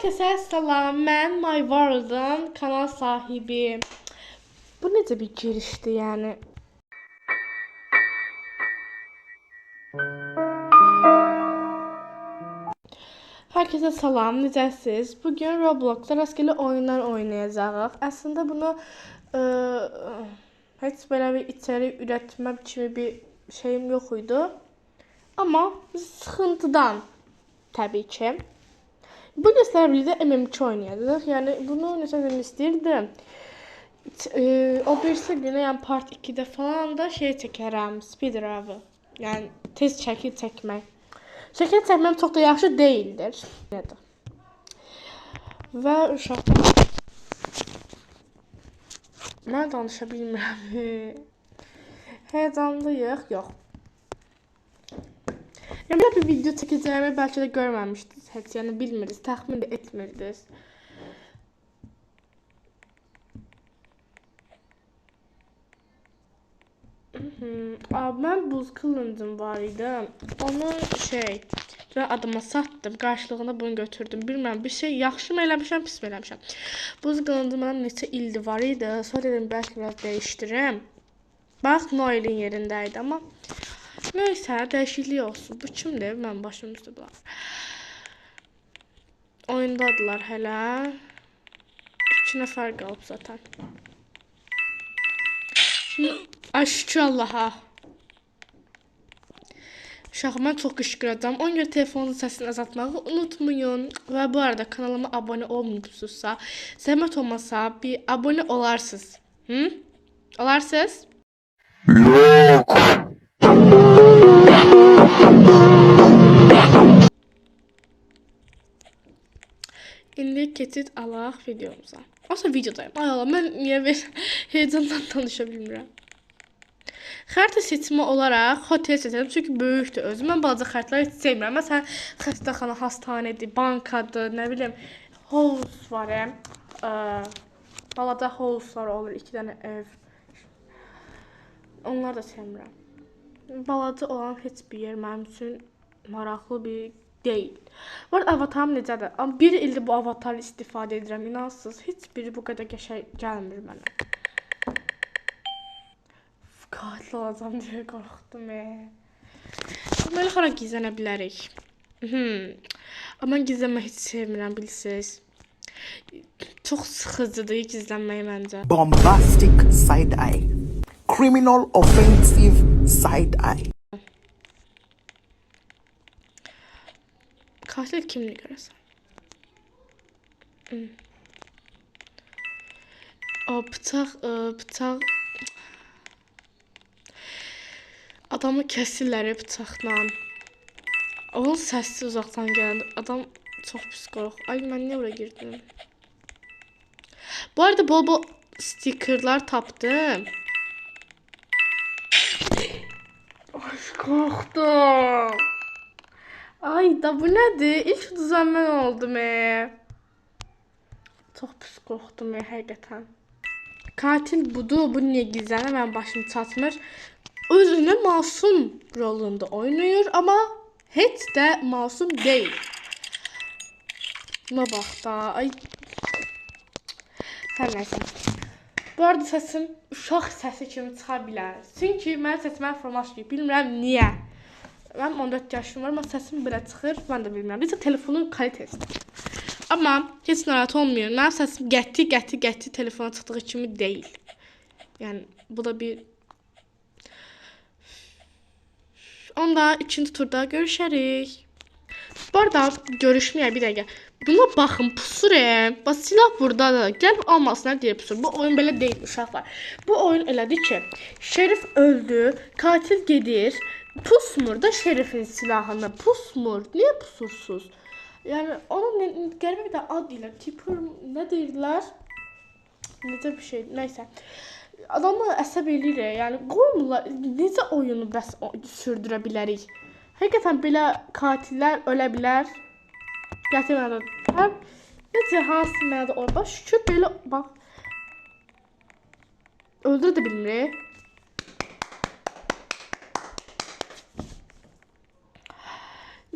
Herkese selam, ben My World'ın kanal sahibi. Bu necə bir girişdi yani? Herkese salam, necəsiz? Bugün Roblox'da rastgele oyunlar oynayacağıq. Aslında bunu heç belə bir içerik üretmə kimi bir şeyim yox idi. Amma sıxıntıdan təbii ki. Bugün sizlerle birlikte MM2 oynayacağız. Yani bunu ne zaman istəyirdim. O birisi günü yani part 2'de falan da şey çəkərəm, speedrun'ı. Yani tez şəkil çəkmək. Şəkil çəkməm çox da yaxşı değildir. Və uşaqlar mən danışa bilmirəm. Heyecanlıyıq, yox. Yani böyle bir video çəkəcəyimi belki de görməmişdiniz heç, yani bilmirdiniz, təxmin də etmirdiniz. Mən buz kılıncım var idi. Onu və adama satdım. Qarşılığında bunu götürdüm. Bilmirəm, bir şey yaxşı mı eləmişəm, pis mi eləmişəm. Buz kılıncım mənim neçə ildir var idi. Sonra dedim bəlkə biraz dəyişdirim. Bax, Noel'in yerindəydi amma neysə, dəyişiklik olsun. Bu kimdir? Mən başım üstə bular. Oyundadılar hələ. 2 nəfər qalıb zaten. Ay şükür Allaha. Uşaq, mən çox qışqıracağam. Ona görə telefonun səsini azaltmağı unutmayın. Və bu arada kanalıma abone olmayıbsınızsa, zəhmət olmasa bir abone olarsınız. Olarsınız? Yok. İndi keçid alaq videomuza. Aslında videodayım. Ay Allah, mən niyə heyecandan danışa bilmirəm. Xəritə seçimi olaraq hotel seçelim çünki böyükdür özü. Mən balaca xəritələri heç sevmirəm. Məsələn, xəstəxana, hastanədir, bankadır, nə bilim, house var. Balaca house'lar olur, 2 dənə ev. Onlar da sevmirəm. Balaca olan heç bir yer mənim üçün maraqlı bir deyil. Bu arada avatarım necədir? Amma 1 ildir bu avatarı istifadə edirəm, inansız. Heç biri bu qədər qəşəng gəlmir mənə. Qatil olacam deyə qorxdum. Belə xara gizlənə bilərik. Amma gizlənmək heç sevmirəm, bilirsiniz. Çox sıxıcıdır gizlənmək məncə. Bombastic side eye. Criminal offensive side eye. Katil kimdir görəsən? O bıçaq adamı kəsirlər bıçaqla. Onun səsi uzaqdan gəldi. Adam çox pis qorx. Ay, mən niyə bura girdim? Bu arada bol stikerlər tapdım. Ay, qorxdum. Ay da bu nədir? İlk düzən mən oldum. Çox pis qorxdum həqiqətən. Katil budur. Bu niyə gizlənir? Mənim başım çatmır. Özünə masum rolunda oynayır ama heç də masum değil. Buna bax da. Ay. Hər nəysə. Bu arada səsim uşaq səsi kimi çıxa bilər. Çünki mənim səsimə formaş gibi. Bilmirəm niyə. Mənim 14 yaşım var, amma səsim belə çıxır. Mən də bilmirəm. Necə telefonun kalitəsidir. Amma heç narahat olmayın. Mənim səsim qəti telefona çıxdığı kimi deyil. Yəni bu da bir. Onda ikinci turda görüşərik. Bu arada görüşməyək bir dəqiqə. Buna baxın, pusur. Bax, silah buradadır. Gəlib almasınlar deyə pusur. Bu oyun belə deyil uşaqlar. Bu oyun elədir ki, şerif öldü, katil gedir, pusmur da şerifin silahını. Pusmur. Niyə pusursuz? Yəni onun qəribə bir də ad deyirlər. Tipur nə deyirlər? Necə bir şey? Nəysə. Adamı əsəb eləyir, yəni qoymurlar, necə oyunu bəs sürdürə bilərik? Həqiqətən belə katillər ölə bilər. Gətirmədən. Necə, hansı mənada o? Bax, şükür belə, bax. Öldürə də bilmir.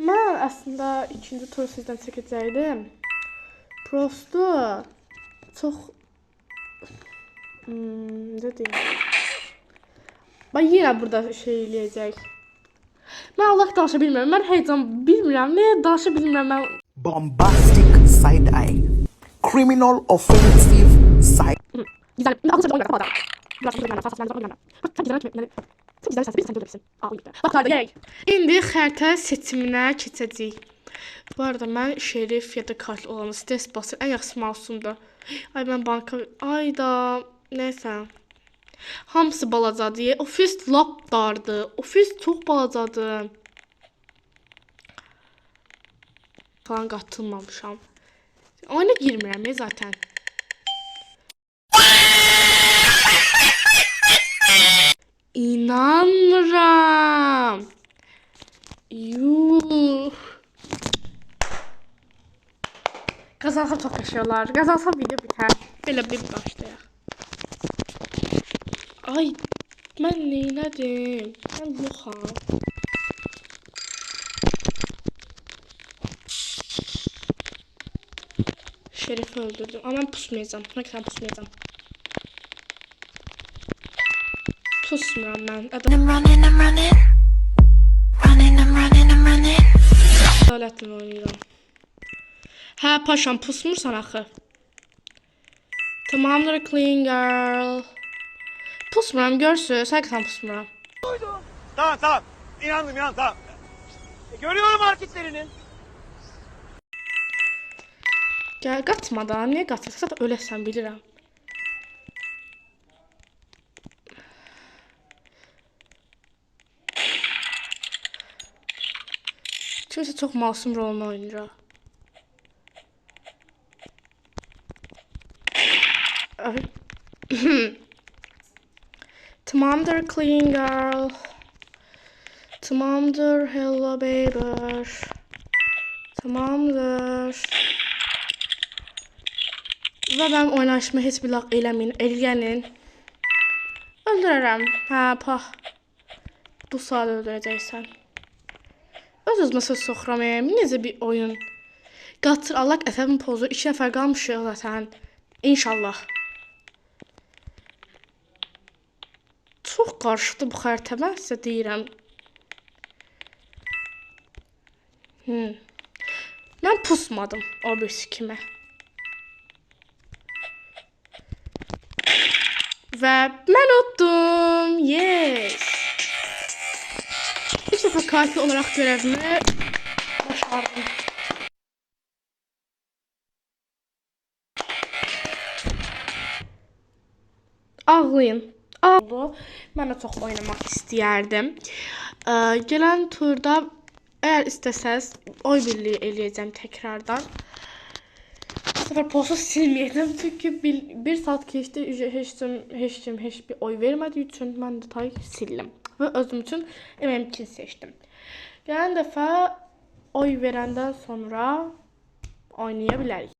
Mən əslində ikinci tur sizdən çəkəcəkdim. Prosto çox ne deyim? Bax yenə burada şey eləyəcək. Mən Allah danışa bilmirəm. Mən heyecan bilmirəm. Nəyə danışa bilmirəm mən. Bombastic side eye. Criminal offensive side. Güzel. Ben aldım oynadım adam. Biraz da oynadım. Fasas oynadım. Bak sen güzel kimi. Sen güzel bir sen görürsün. Bax qarda gəl. İndi xəritə seçiminə keçəcəyik. Bu arada mən şerif ya da katil olanı stres basır. Ən yaxşı masumdur. Ay mən banka ayda nəysə. Hamısı balacadır. Ofis lap dardır. Ofis çox balacadır. Falan qatılmamışam. Oyuna girmirəm zaten. İnanmıram. Yuh. Qazansam çox yaşıyorlar. Qazansam video biter. Belə bir başlayaq. Ay, mən neylədim? Mən yoxam. Şerifi öldürdüm. Ama ben pusmayacağım. Hakikaten pusmayacağım. Pusmuram ben. I'm running, I'm running. Running, I'm running, I'm running. Adaletini oynayacağım. Hə, paşam pusmursan axı. Tamamdır clean girl. Pusmuram görsünüz. Hakikaten pusmuram. Tamam tamam. İnandım tamam. Görüyorum hareketlerini. Gel qatma da. Niyə qatırsan? Zaten öləsən bilirəm. Kimsə çox masum rolunu oynayır. Tamamdır clean girl. Tamamdır hello baby. Tamamdır. Və mənim oynayışımı heç bir laq eləməyin, eləyənin. Öldürərəm. Hə, pah. Bu saat öldürəcəksən. Öz-özümə söz soxuram. Necə bir oyun. Qatır, Allah əsəbin pozu. 2 nəfər qalmışıq zaten. İnşallah. Çox qarışıqdır bu xəritə. Mən sizə deyirəm. Mən pusmadım o birisi kimi. Və mən utdum. Yes. İlk dəfə katil olaraq görevimi başardım. Ağlayın. Oldu. Mən də çox oynamaq istəyərdim. Gələn turda əgər istəsəz oy birliyi eləyəcəm təkrardan. Bu sefer postu silməyəcəm çünki bir saat keçdi, heç bir oy vermədiyi üçün mən də tay sildim və özüm üçün MMK seçdim. Gələn dəfə oy verəndən sonra oynaya bilərik.